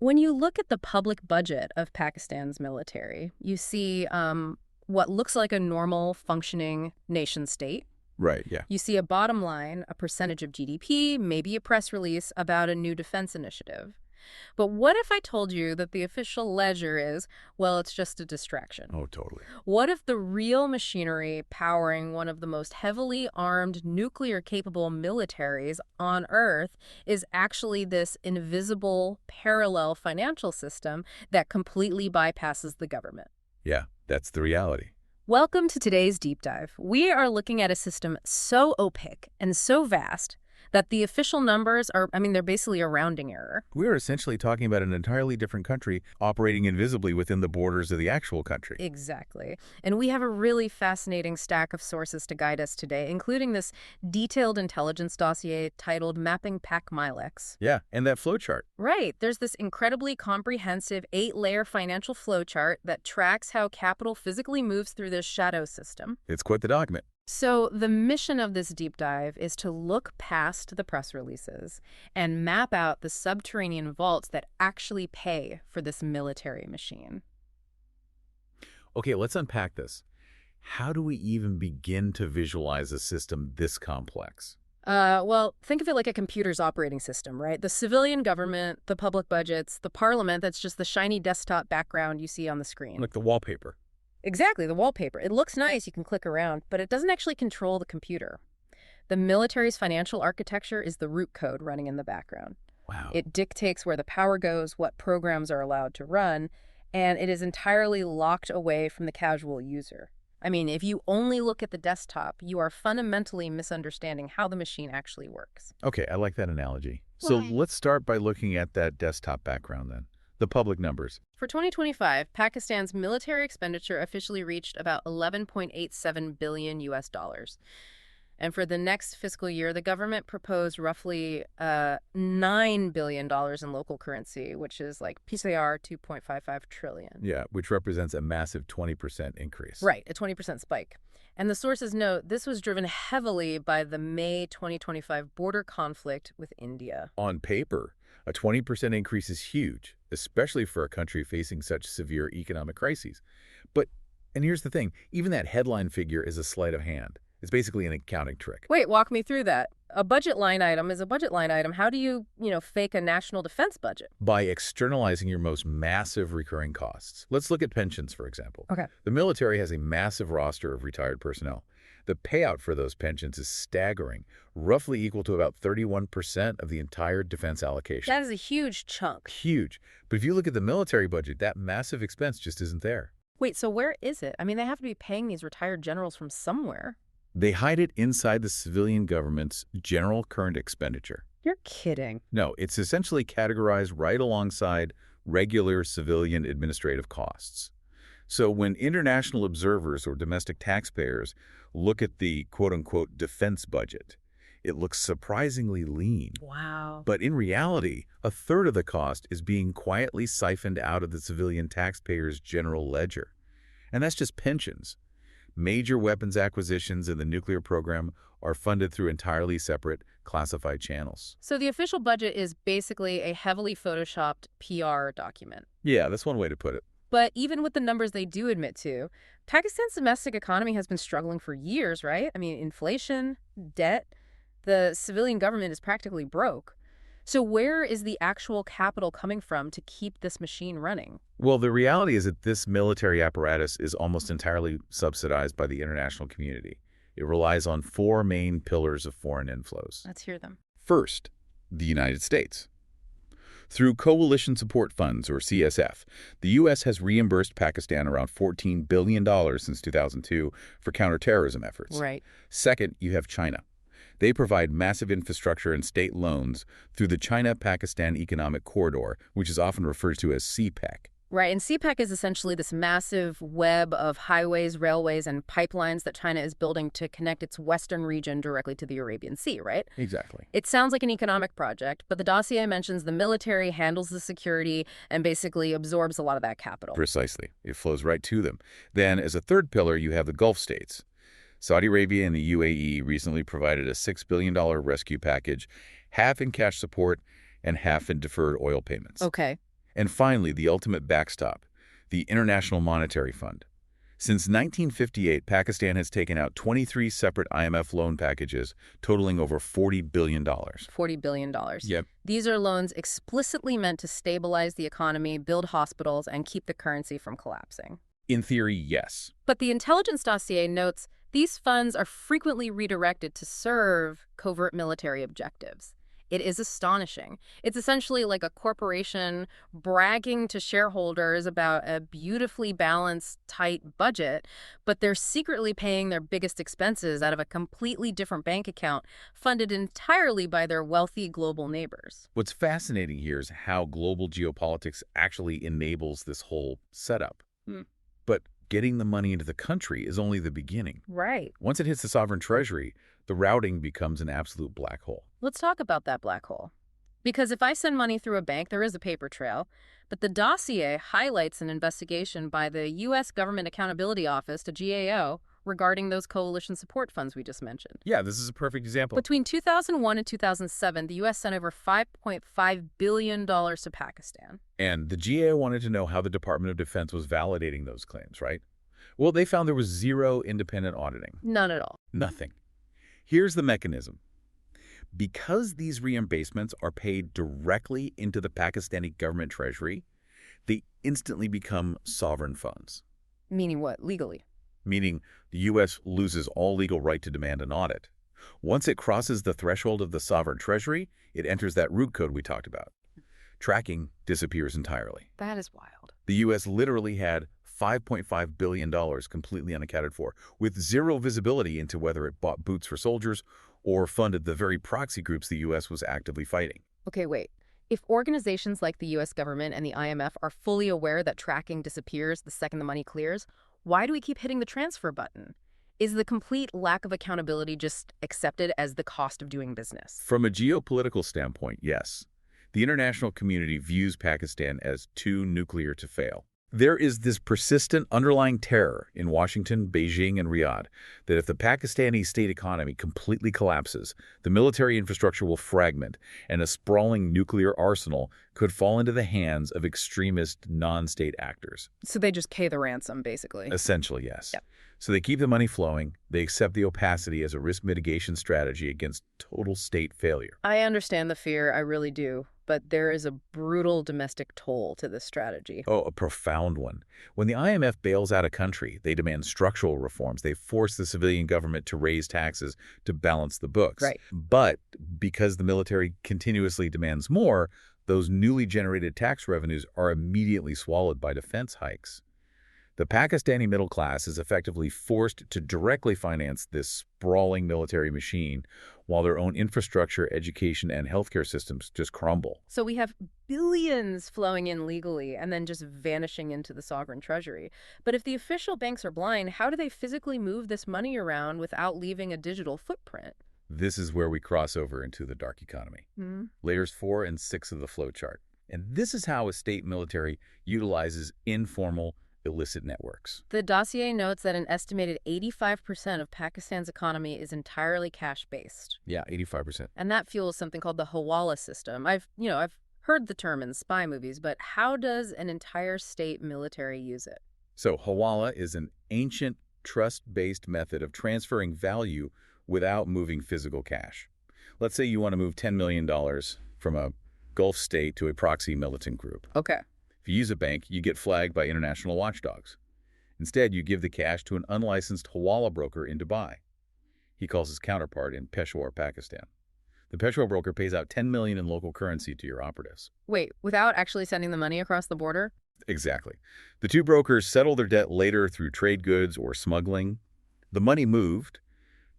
When you look at the public budget of Pakistan's military, you see what looks like a normal functioning nation state. Right, yeah. You see a bottom line, a percentage of GDP, maybe a press release about a new defense initiative. But what if I told you that the official ledger is, well, it's just a distraction? Oh, totally. What if the real machinery powering one of the most heavily armed nuclear-capable militaries on Earth is actually this invisible, parallel financial system that completely bypasses the government? Yeah, that's the reality. Welcome to today's deep dive. We are looking at a system so opaque and so vast that the official numbers are, they're basically a rounding error. We're essentially talking about an entirely different country operating invisibly within the borders of the actual country. Exactly. And we have a really fascinating stack of sources to guide us today, including this detailed intelligence dossier titled Mapping Pac Milex. Yeah, and that flowchart. Right. There's this incredibly comprehensive 8-layer financial flowchart that tracks how capital physically moves through this shadow system. It's quite the document. So the mission of this deep dive is to look past the press releases and map out the subterranean vaults that actually pay for this military machine. Okay, let's unpack this. How do we even begin to visualize a system this complex? Well, think of it like a computer's operating system, right? The civilian government, the public budgets, the parliament, that's just the shiny desktop background you see on the screen. Like the wallpaper. Exactly, the wallpaper. It looks nice, you can click around, but it doesn't actually control the computer. The military's financial architecture is the root code running in the background. Wow. It dictates where the power goes, what programs are allowed to run, and it is entirely locked away from the casual user. If you only look at the desktop, you are fundamentally misunderstanding how the machine actually works. Okay, I like that analogy. So let's start by looking at that desktop background then. The public numbers. For 2025, Pakistan's military expenditure officially reached about 11.87 billion US dollars. And for the next fiscal year, the government proposed roughly $9 billion in local currency, which is like PCR 2.55 trillion. Yeah, which represents a massive 20% increase. Right, a 20% spike. And the sources note this was driven heavily by the May 2025 border conflict with India. On paper, a 20% increase is huge, especially for a country facing such severe economic crises. And here's the thing, even that headline figure is a sleight of hand. It's basically an accounting trick. Wait, walk me through that. A budget line item is a budget line item. How do you, fake a national defense budget? By externalizing your most massive recurring costs. Let's look at pensions, for example. Okay. The military has a massive roster of retired personnel. The payout for those pensions is staggering, roughly equal to about 31% of the entire defense allocation. That is a huge chunk. Huge. But if you look at the military budget, that massive expense just isn't there. Wait, so where is it? They have to be paying these retired generals from somewhere. They hide it inside the civilian government's general current expenditure. You're kidding. No, it's essentially categorized right alongside regular civilian administrative costs. So when international observers or domestic taxpayers look at the quote-unquote defense budget, it looks surprisingly lean. Wow. But in reality, a third of the cost is being quietly siphoned out of the civilian taxpayers' general ledger. And that's just pensions. Major weapons acquisitions in the nuclear program are funded through entirely separate, classified channels. So the official budget is basically a heavily photoshopped PR document. Yeah, that's one way to put it. But even with the numbers they do admit to, Pakistan's domestic economy has been struggling for years, right? Inflation, debt, the civilian government is practically broke. So where is the actual capital coming from to keep this machine running? Well, the reality is that this military apparatus is almost entirely subsidized by the international community. It relies on 4 main pillars of foreign inflows. Let's hear them. First, the United States. Through Coalition Support Funds, or CSF, the U.S. has reimbursed Pakistan around $14 billion since 2002 for counterterrorism efforts. Right. Second, you have China. They provide massive infrastructure and state loans through the China-Pakistan Economic Corridor, which is often referred to as CPEC. Right, and CPEC is essentially this massive web of highways, railways, and pipelines that China is building to connect its western region directly to the Arabian Sea, right? Exactly. It sounds like an economic project, but the dossier mentions the military handles the security and basically absorbs a lot of that capital. Precisely. It flows right to them. Then, as a third pillar, you have the Gulf states. Saudi Arabia and the UAE recently provided a $6 billion rescue package, half in cash support and half in deferred oil payments. Okay. And finally, the ultimate backstop, the International Monetary Fund. Since 1958, Pakistan has taken out 23 separate IMF loan packages totaling over $40 billion. $40 billion. Yep. These are loans explicitly meant to stabilize the economy, build hospitals, and keep the currency from collapsing. In theory, yes. But the intelligence dossier notes these funds are frequently redirected to serve covert military objectives. It is astonishing. It's essentially like a corporation bragging to shareholders about a beautifully balanced, tight budget, but they're secretly paying their biggest expenses out of a completely different bank account funded entirely by their wealthy global neighbors. What's fascinating here is how global geopolitics actually enables this whole setup. But getting the money into the country is only the beginning. Right. Once it hits the sovereign treasury, the routing becomes an absolute black hole. Let's talk about that black hole. Because if I send money through a bank, there is a paper trail. But the dossier highlights an investigation by the U.S. Government Accountability Office, the GAO, regarding those coalition support funds we just mentioned. Yeah, this is a perfect example. Between 2001 and 2007, the U.S. sent over $5.5 billion to Pakistan. And the GAO wanted to know how the Department of Defense was validating those claims, right? Well, they found there was zero independent auditing. None at all. Nothing. Here's the mechanism. Because these reimbursements are paid directly into the Pakistani government treasury, they instantly become sovereign funds. Meaning what? Legally? Meaning the U.S. loses all legal right to demand an audit. Once it crosses the threshold of the sovereign treasury, it enters that root code we talked about. Tracking disappears entirely. That is wild. The U.S. literally had $5.5 billion completely unaccounted for, with zero visibility into whether it bought boots for soldiers or funded the very proxy groups the U.S. was actively fighting. Okay, wait. If organizations like the U.S. government and the IMF are fully aware that tracking disappears the second the money clears, why do we keep hitting the transfer button? Is the complete lack of accountability just accepted as the cost of doing business? From a geopolitical standpoint, yes. The international community views Pakistan as too nuclear to fail. There is this persistent underlying terror in Washington, Beijing, and Riyadh that if the Pakistani state economy completely collapses, the military infrastructure will fragment, and a sprawling nuclear arsenal could fall into the hands of extremist non-state actors. So they just pay the ransom, basically. Essentially, yes. Yep. So they keep the money flowing, they accept the opacity as a risk mitigation strategy against total state failure. I understand the fear, I really do. But there is a brutal domestic toll to this strategy. Oh, a profound one. When the IMF bails out a country, they demand structural reforms. They force the civilian government to raise taxes to balance the books. Right. But because the military continuously demands more, those newly generated tax revenues are immediately swallowed by defense hikes. The Pakistani middle class is effectively forced to directly finance this sprawling military machine while their own infrastructure, education, and healthcare systems just crumble. So we have billions flowing in legally and then just vanishing into the sovereign treasury. But if the official banks are blind, how do they physically move this money around without leaving a digital footprint? This is where we cross over into the dark economy. Layers 4 and 6 of the flowchart. And this is how a state military utilizes informal, illicit networks. The dossier notes that an estimated 85% of Pakistan's economy is entirely cash-based. Yeah, 85%. And that fuels something called the Hawala system. I've heard the term in spy movies, but how does an entire state military use it? So Hawala is an ancient trust-based method of transferring value without moving physical cash. Let's say you want to move $10 million from a Gulf state to a proxy militant group. Okay. If you use a bank, you get flagged by international watchdogs. Instead, you give the cash to an unlicensed Hawala broker in Dubai. He calls his counterpart in Peshawar, Pakistan. The Peshawar broker pays out $10 million in local currency to your operatives. Wait, without actually sending the money across the border? Exactly. The two brokers settle their debt later through trade goods or smuggling. The money moved,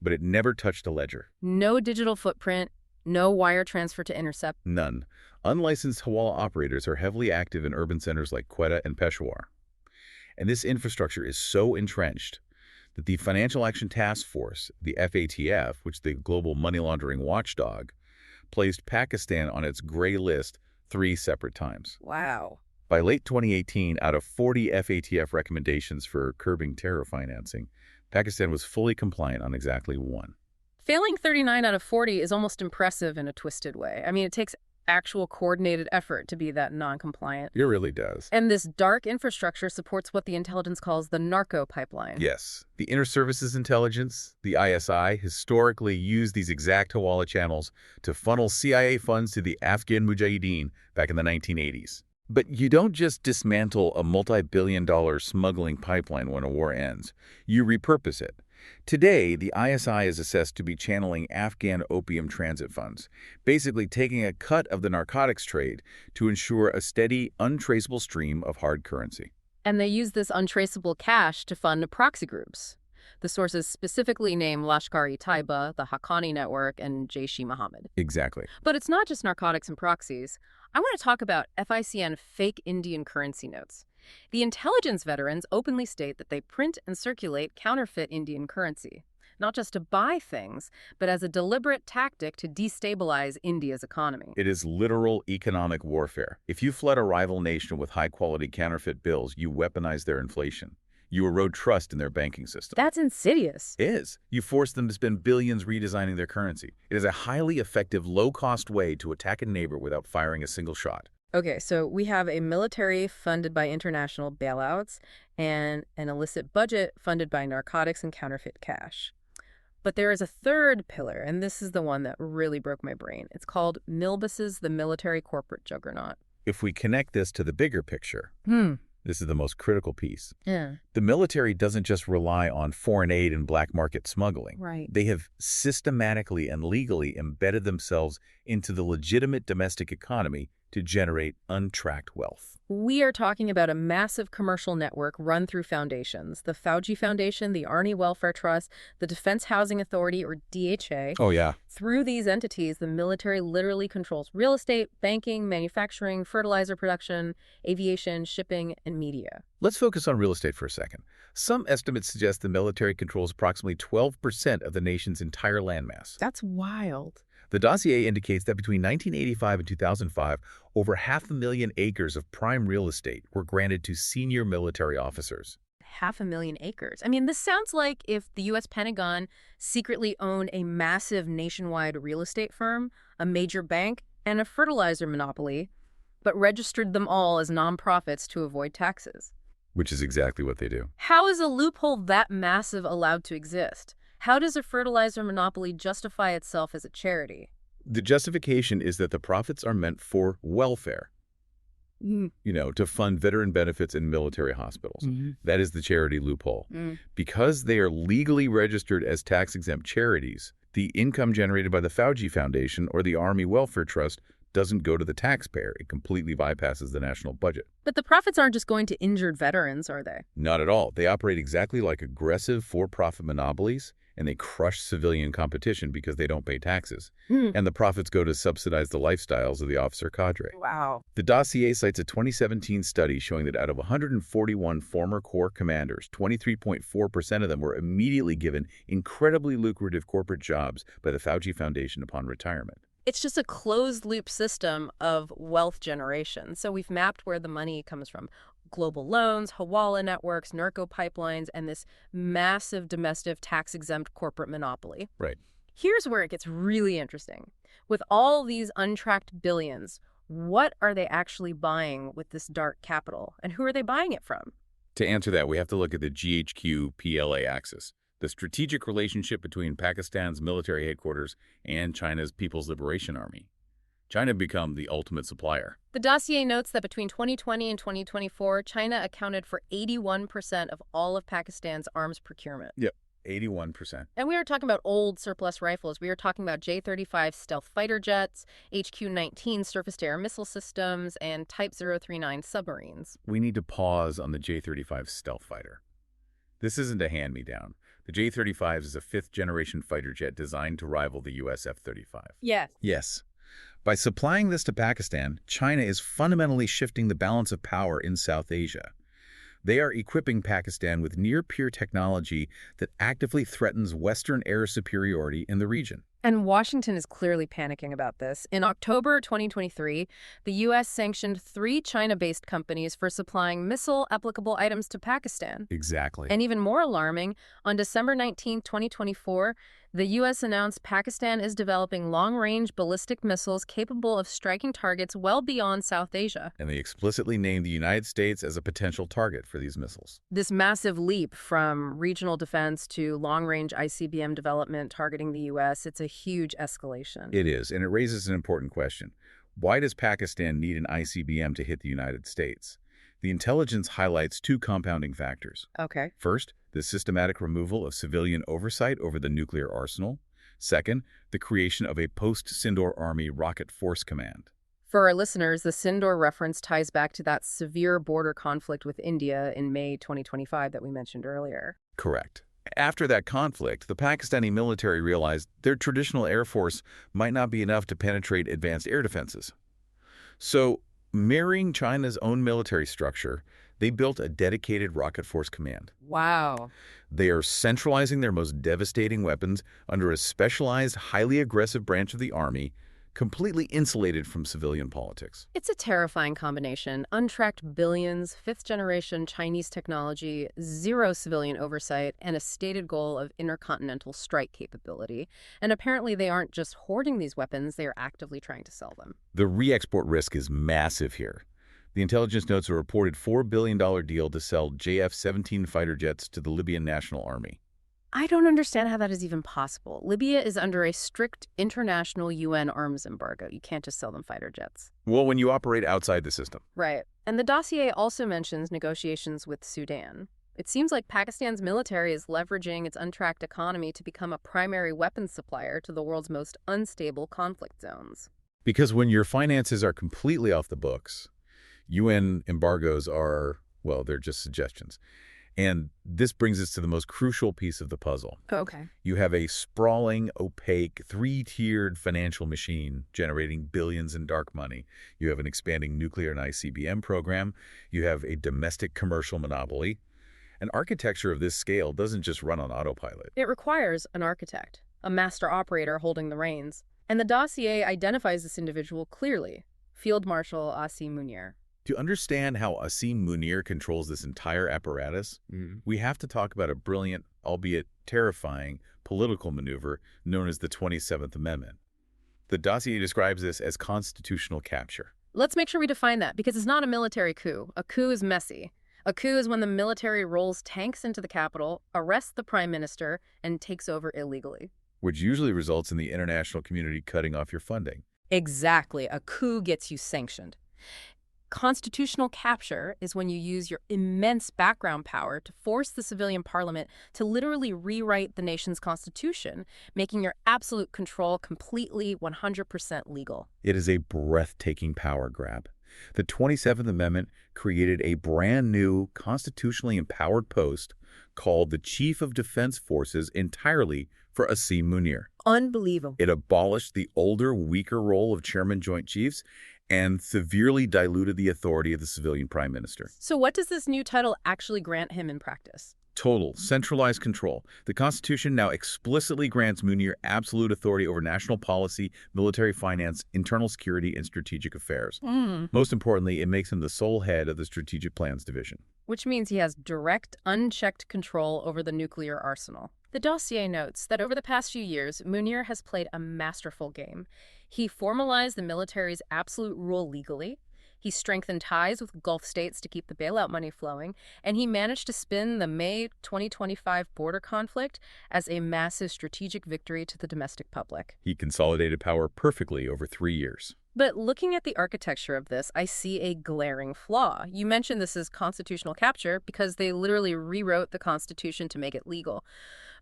but it never touched a ledger. No digital footprint, no wire transfer to intercept. None. Unlicensed Hawala operators are heavily active in urban centers like Quetta and Peshawar. And this infrastructure is so entrenched that the Financial Action Task Force, the FATF, which is the global money laundering watchdog, placed Pakistan on its gray list 3 separate times. Wow. By late 2018, out of 40 FATF recommendations for curbing terror financing, Pakistan was fully compliant on exactly 1. Failing 39 out of 40 is almost impressive in a twisted way. I mean, it takes actual coordinated effort to be that non-compliant. It really does. And this dark infrastructure supports what the intelligence calls the narco pipeline. Yes. The Inter-Services Intelligence, the ISI, historically used these exact Hawala channels to funnel CIA funds to the Afghan Mujahideen back in the 1980s. But you don't just dismantle a multi-billion-dollar smuggling pipeline when a war ends. You repurpose it. Today, the ISI is assessed to be channeling Afghan opium transit funds, basically taking a cut of the narcotics trade to ensure a steady, untraceable stream of hard currency. And they use this untraceable cash to fund proxy groups. The sources specifically name Lashkar-e-Taiba, the Haqqani Network, and Jaish-e-Mohammed. Exactly. But it's not just narcotics and proxies. I want to talk about FICN fake Indian currency notes. The intelligence veterans openly state that they print and circulate counterfeit Indian currency, not just to buy things, but as a deliberate tactic to destabilize India's economy. It is literal economic warfare. If you flood a rival nation with high-quality counterfeit bills, you weaponize their inflation. You erode trust in their banking system. That's insidious. It is. You force them to spend billions redesigning their currency. It is a highly effective, low-cost way to attack a neighbor without firing a single shot. Okay, so we have a military funded by international bailouts and an illicit budget funded by narcotics and counterfeit cash. But there is a third pillar, and this is the one that really broke my brain. It's called Milbus's the military corporate juggernaut. If we connect this to the bigger picture, this is the most critical piece. Yeah. The military doesn't just rely on foreign aid and black market smuggling. Right. They have systematically and legally embedded themselves into the legitimate domestic economy to generate untracked wealth. We are talking about a massive commercial network run through foundations. The Fauji Foundation, the Army Welfare Trust, the Defense Housing Authority, or DHA. Oh, yeah. Through these entities, the military literally controls real estate, banking, manufacturing, fertilizer production, aviation, shipping, and media. Let's focus on real estate for a second. Some estimates suggest the military controls approximately 12% of the nation's entire landmass. That's wild. The dossier indicates that between 1985 and 2005, over 500,000 acres of prime real estate were granted to senior military officers. 500,000 acres. I mean, this sounds like if the U.S. Pentagon secretly owned a massive nationwide real estate firm, a major bank, and a fertilizer monopoly, but registered them all as nonprofits to avoid taxes. Which is exactly what they do. How is a loophole that massive allowed to exist? How does a fertilizer monopoly justify itself as a charity? The justification is that the profits are meant for welfare. To fund veteran benefits in military hospitals. That is the charity loophole. Because they are legally registered as tax-exempt charities, the income generated by the Fauji Foundation or the Army Welfare Trust doesn't go to the taxpayer. It completely bypasses the national budget. But the profits aren't just going to injured veterans, are they? Not at all. They operate exactly like aggressive for-profit monopolies, and they crush civilian competition because they don't pay taxes. And the profits go to subsidize the lifestyles of the officer cadre. Wow. The dossier cites a 2017 study showing that out of 141 former Corps commanders, 23.4% of them were immediately given incredibly lucrative corporate jobs by the Fauji Foundation upon retirement. It's just a closed-loop system of wealth generation. So we've mapped where the money comes from. Global loans, Hawala networks, narco pipelines, and this massive domestic tax-exempt corporate monopoly. Right. Here's where it gets really interesting. With all these untracked billions, what are they actually buying with this dark capital? And who are they buying it from? To answer that, we have to look at the GHQ-PLA axis, the strategic relationship between Pakistan's military headquarters and China's People's Liberation Army. China became the ultimate supplier. The dossier notes that between 2020 and 2024, China accounted for 81% of all of Pakistan's arms procurement. Yep, 81%. And we are talking about old surplus rifles. We are talking about J-35 stealth fighter jets, HQ-19 surface-to-air missile systems, and Type 039 submarines. We need to pause on the J-35 stealth fighter. This isn't a hand-me-down. The J-35 is a fifth-generation fighter jet designed to rival the U.S. F-35. Yes. Yes. By supplying this to Pakistan, China is fundamentally shifting the balance of power in South Asia. They are equipping Pakistan with near-peer technology that actively threatens Western air superiority in the region. And Washington is clearly panicking about this. In October 2023, the U.S. sanctioned 3 China-based companies for supplying missile-applicable items to Pakistan. Exactly. And even more alarming, on December 19, 2024, the U.S. announced Pakistan is developing long-range ballistic missiles capable of striking targets well beyond South Asia. And they explicitly named the United States as a potential target for these missiles. This massive leap from regional defense to long-range ICBM development targeting the U.S., it's a huge escalation. It is, and it raises an important question. Why does Pakistan need an ICBM to hit the United States? The intelligence highlights 2 compounding factors. Okay. First, the systematic removal of civilian oversight over the nuclear arsenal. Second, the creation of a post-Sindor Army Rocket Force Command. For our listeners, the Sindor reference ties back to that severe border conflict with India in May 2025 that we mentioned earlier. Correct. After that conflict, the Pakistani military realized their traditional air force might not be enough to penetrate advanced air defenses. So, mirroring China's own military structure, they built a dedicated Rocket Force Command. Wow. They are centralizing their most devastating weapons under a specialized, highly aggressive branch of the army, completely insulated from civilian politics. It's a terrifying combination. Untracked billions, 5th-generation Chinese technology, 0 civilian oversight, and a stated goal of intercontinental strike capability. And apparently they aren't just hoarding these weapons, they are actively trying to sell them. The re-export risk is massive here. The intelligence notes a reported $4 billion deal to sell JF-17 fighter jets to the Libyan National Army. I don't understand how that is even possible. Libya is under a strict international UN arms embargo. You can't just sell them fighter jets. Well, when you operate outside the system. Right. And the dossier also mentions negotiations with Sudan. It seems like Pakistan's military is leveraging its untracked economy to become a primary weapons supplier to the world's most unstable conflict zones. Because when your finances are completely off the books, UN embargoes are, well, they're just suggestions. And this brings us to the most crucial piece of the puzzle. Okay. You have a sprawling, opaque, 3-tiered financial machine generating billions in dark money. You have an expanding nuclear and ICBM program. You have a domestic commercial monopoly. An architecture of this scale doesn't just run on autopilot. It requires an architect, a master operator holding the reins. And the dossier identifies this individual clearly, Field Marshal Asim Munir. To understand how Asim Munir controls this entire apparatus, we have to talk about a brilliant, albeit terrifying, political maneuver known as the 27th Amendment. The dossier describes this as constitutional capture. Let's make sure we define that, because it's not a military coup. A coup is messy. A coup is when the military rolls tanks into the Capitol, arrests the prime minister, and takes over illegally. Which usually results in the international community cutting off your funding. Exactly. A coup gets you sanctioned. Constitutional capture is when you use your immense background power to force the civilian parliament to literally rewrite the nation's constitution, making your absolute control completely 100% legal. It is a breathtaking power grab. The 27th Amendment created a brand new, constitutionally empowered post called the Chief of Defense Forces entirely for Asim Munir. Unbelievable. It abolished the older, weaker role of Chairman Joint Chiefs and severely diluted the authority of the civilian prime minister. So what does this new title actually grant him in practice? Total, centralized control. The Constitution now explicitly grants Munir absolute authority over national policy, military finance, internal security, and strategic affairs. Most importantly, it makes him the sole head of the Strategic Plans Division. Which means he has direct, unchecked control over the nuclear arsenal. The dossier notes that over the past few years, Munir has played a masterful game. He formalized the military's absolute rule legally. He strengthened ties with Gulf states to keep the bailout money flowing, and he managed to spin the May 2025 border conflict as a massive strategic victory to the domestic public. He consolidated power perfectly over 3 years. But looking at the architecture of this, I see a glaring flaw. You mentioned this as constitutional capture because they literally rewrote the Constitution to make it legal.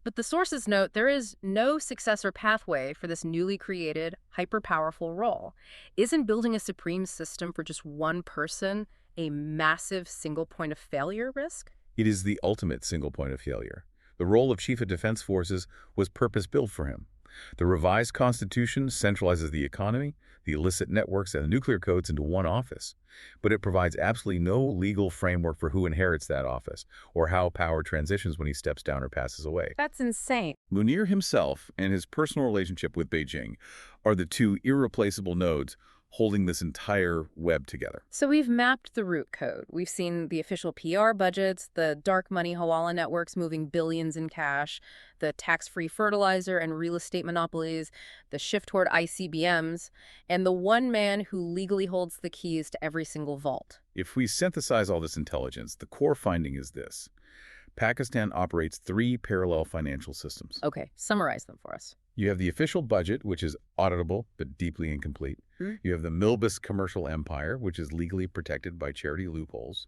But the sources note there is no successor pathway for this newly created, hyper-powerful role. Isn't building a supreme system for just one person a massive single point of failure risk? It is the ultimate single point of failure. The role of Chief of Defense Forces was purpose-built for him. The revised Constitution centralizes the economy, the illicit networks, and the nuclear codes into one office. But it provides absolutely no legal framework for who inherits that office or how power transitions when he steps down or passes away. That's insane. Munir himself and his personal relationship with Beijing are the two irreplaceable nodes holding this entire web together. So we've mapped the root code. We've seen the official PR budgets, the dark money hawala networks moving billions in cash, the tax-free fertilizer and real estate monopolies, the shift toward ICBMs, and the one man who legally holds the keys to every single vault. If we synthesize all this intelligence, the core finding is this. Pakistan operates three parallel financial systems. Okay, summarize them for us. You have the official budget, which is auditable but deeply incomplete. You have the Milbus commercial empire, which is legally protected by charity loopholes.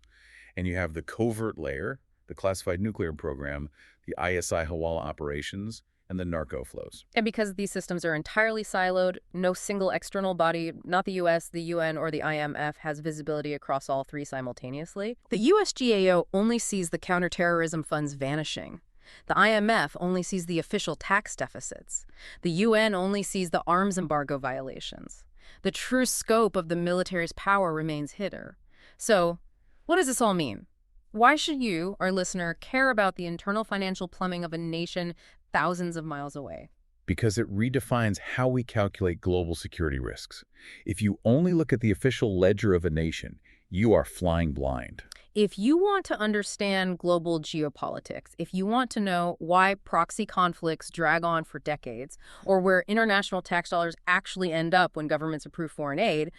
And you have the covert layer, the classified nuclear program, the ISI Hawala operations, and the narco flows. And because these systems are entirely siloed, no single external body, not the US, the UN, or the IMF, has visibility across all three simultaneously. The USGAO only sees the counterterrorism funds vanishing. The IMF only sees the official tax deficits. The UN only sees the arms embargo violations. The true scope of the military's power remains hidden. So, what does this all mean? Why should you, our listener, care about the internal financial plumbing of a nation thousands of miles away? Because it redefines how we calculate global security risks. If you only look at the official ledger of a nation, you are flying blind. If you want to understand global geopolitics, if you want to know why proxy conflicts drag on for decades, or where international tax dollars actually end up when governments approve foreign aid,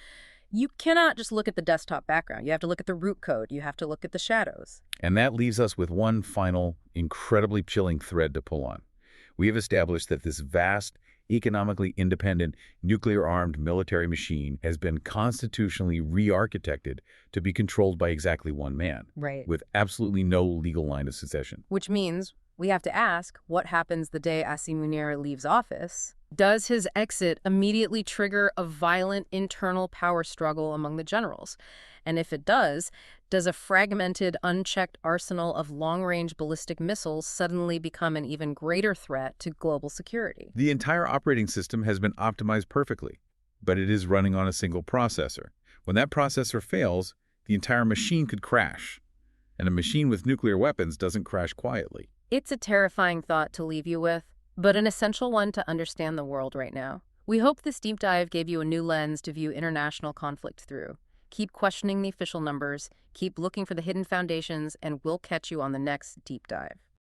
you cannot just look at the desktop background. You have to look at the root code. You have to look at the shadows. And that leaves us with one final, incredibly chilling thread to pull on. We have established that this vast, economically independent, nuclear-armed military machine has been constitutionally re-architected to be controlled by exactly one man, Right. with absolutely no legal line of succession. Which means we have to ask, what happens the day Asim Munir leaves office? Does his exit immediately trigger a violent internal power struggle among the generals? And if it does a fragmented, unchecked arsenal of long-range ballistic missiles suddenly become an even greater threat to global security? The entire operating system has been optimized perfectly, but it is running on a single processor. When that processor fails, the entire machine could crash. And a machine with nuclear weapons doesn't crash quietly. It's a terrifying thought to leave you with, but an essential one to understand the world right now. We hope this deep dive gave you a new lens to view international conflict through. Keep questioning the official numbers, keep looking for the hidden foundations, and we'll catch you on the next deep dive.